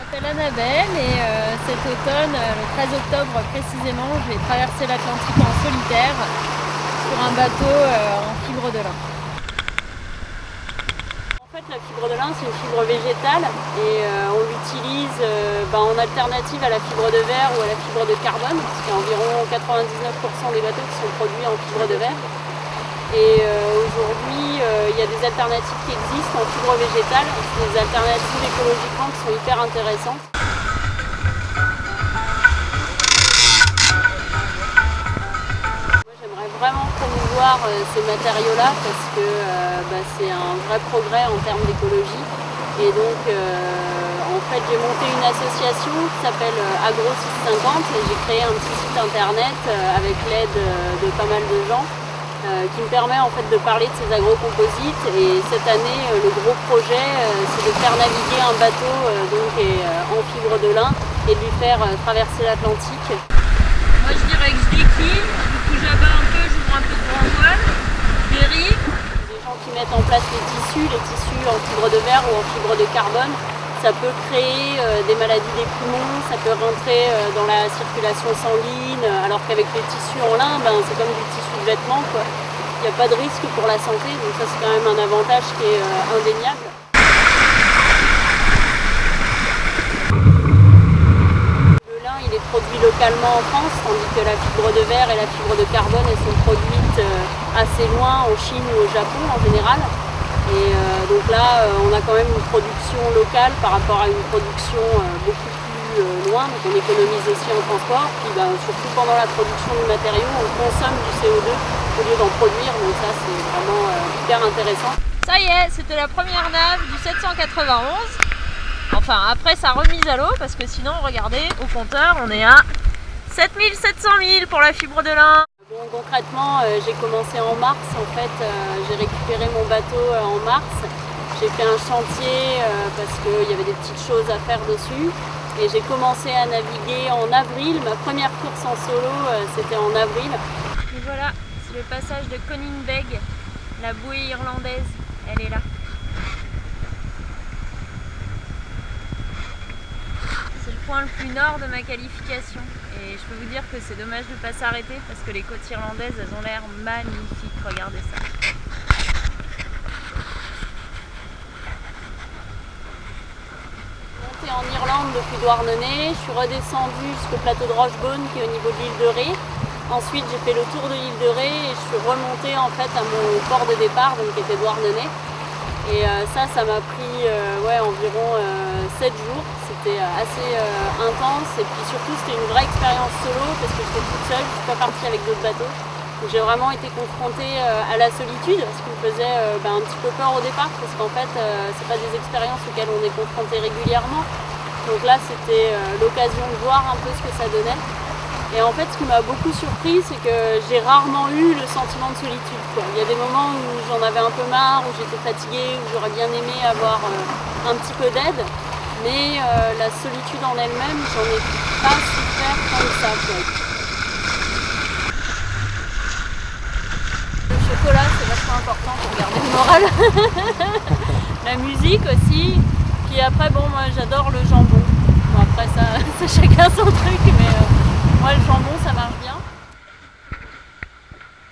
Je m'appelle Annabelle et cet automne, le 13 octobre précisément, je vais traverser l'Atlantique en solitaire sur un bateau en fibre de lin. En fait, la fibre de lin, c'est une fibre végétale et on l'utilise en alternative à la fibre de verre ou à la fibre de carbone, parce qu'il y a environ 99% des bateaux qui sont produits en fibre de verre. Et aujourd'hui, il y a des alternatives qui existent en fibre végétale, des alternatives écologiquement qui sont hyper intéressantes. Moi, j'aimerais vraiment promouvoir ces matériaux-là parce que c'est un vrai progrès en termes d'écologie. Et donc, en fait, j'ai monté une association qui s'appelle Agro 650 et j'ai créé un petit site internet avec l'aide de pas mal de gens. Qui me permet en fait de parler de ces agrocomposites, et cette année le gros projet c'est de faire naviguer un bateau en fibre de lin et de lui faire traverser l'Atlantique. Moi je dirais que je décline, du coup j'abat un peu, j'ouvre un peu de grand voile, je dérive. Les gens qui mettent en place les tissus en fibre de verre ou en fibre de carbone, ça peut créer des maladies des poumons, ça peut rentrer dans la circulation sanguine, alors qu'avec les tissus en lin, c'est comme du tissu de vêtement, quoi. Il n'y a pas de risque pour la santé, donc ça c'est quand même un avantage qui est indéniable. Le lin il est produit localement en France, tandis que la fibre de verre et la fibre de carbone elles sont produites assez loin, en Chine ou au Japon en général. Et donc là, on a quand même une production locale par rapport à une production beaucoup plus loin, donc on économise aussi en transport. Puis surtout pendant la production du matériau, on consomme du CO2 au lieu d'en produire, donc ça c'est vraiment hyper intéressant. Ça y est, c'était la première nave du 791. Enfin, après sa remise à l'eau, parce que sinon, regardez, au compteur, on est à 7700 000 pour la fibre de lin. Bon, concrètement, j'ai commencé en mars, en fait, j'ai récupéré mon bateau en mars. J'ai fait un chantier parce qu'il y avait des petites choses à faire dessus. Et j'ai commencé à naviguer en avril. Ma première course en solo, c'était en avril. Et voilà, c'est le passage de Koningberg, la bouée irlandaise, elle est là. C'est le point le plus nord de ma qualification. Et je peux vous dire que c'est dommage de ne pas s'arrêter parce que les côtes irlandaises, elles ont l'air magnifiques. Regardez ça. Je suis montée en Irlande depuis Douarnenez. Je suis redescendue jusqu'au plateau de Rochebone qui est au niveau de l'île de Ré. Ensuite, j'ai fait le tour de l'île de Ré et je suis remontée en fait à mon port de départ, donc qui était Douarnenez. Et ça m'a pris environ 7 jours. C'était assez intense et puis surtout c'était une vraie expérience solo parce que j'étais toute seule, je ne suis pas partie avec d'autres bateaux. Donc j'ai vraiment été confrontée à la solitude, ce qui me faisait un petit peu peur au départ parce qu'en fait c'est pas des expériences auxquelles on est confronté régulièrement. Donc là c'était l'occasion de voir un peu ce que ça donnait. Et en fait ce qui m'a beaucoup surpris c'est que j'ai rarement eu le sentiment de solitude, quoi. Il y a des moments où j'en avais un peu marre, où j'étais fatiguée, où j'aurais bien aimé avoir un petit peu d'aide. Mais la solitude en elle-même, j'en ai pas souffert tant que ça, quoi. Le chocolat, c'est vachement important pour garder le moral. La musique aussi. Puis après, bon, moi j'adore le jambon. Bon, après, ça chacun son truc, mais moi le jambon, ça marche bien.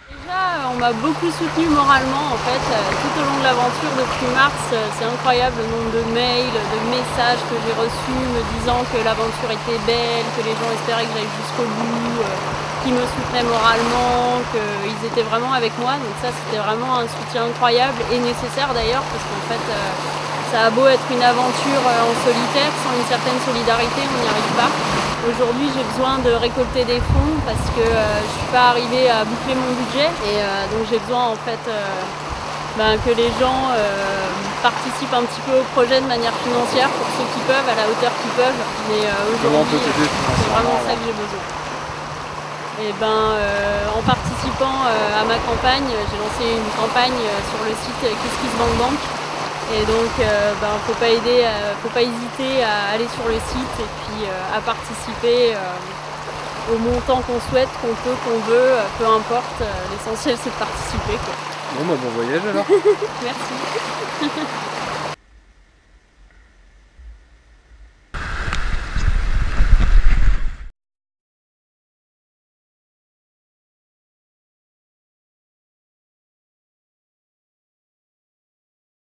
Déjà, on m'a beaucoup soutenue moralement en fait, tout au long de l'aventure depuis mars. C'est incroyable le nombre de mails, de messages que j'ai reçus me disant que l'aventure était belle, que les gens espéraient que j'aille jusqu'au bout, qui me soutenaient moralement, qu'ils étaient vraiment avec moi. Donc ça c'était vraiment un soutien incroyable et nécessaire d'ailleurs parce qu'en fait ça a beau être une aventure en solitaire, sans une certaine solidarité on n'y arrive pas. Aujourd'hui j'ai besoin de récolter des fonds parce que je ne suis pas arrivée à boucler mon budget et donc j'ai besoin en fait que les gens participent un petit peu au projet de manière financière pour ceux qui peuvent, à la hauteur qu'ils peuvent. Mais aujourd'hui c'est vraiment ça que j'ai besoin. Et en participant à ma campagne, j'ai lancé une campagne sur le site KissKissBankBank. Et donc, faut pas hésiter à aller sur le site et puis à participer au montant qu'on souhaite, qu'on peut, qu'on veut, peu importe. L'essentiel c'est de participer, quoi. Bon voyage alors. Merci.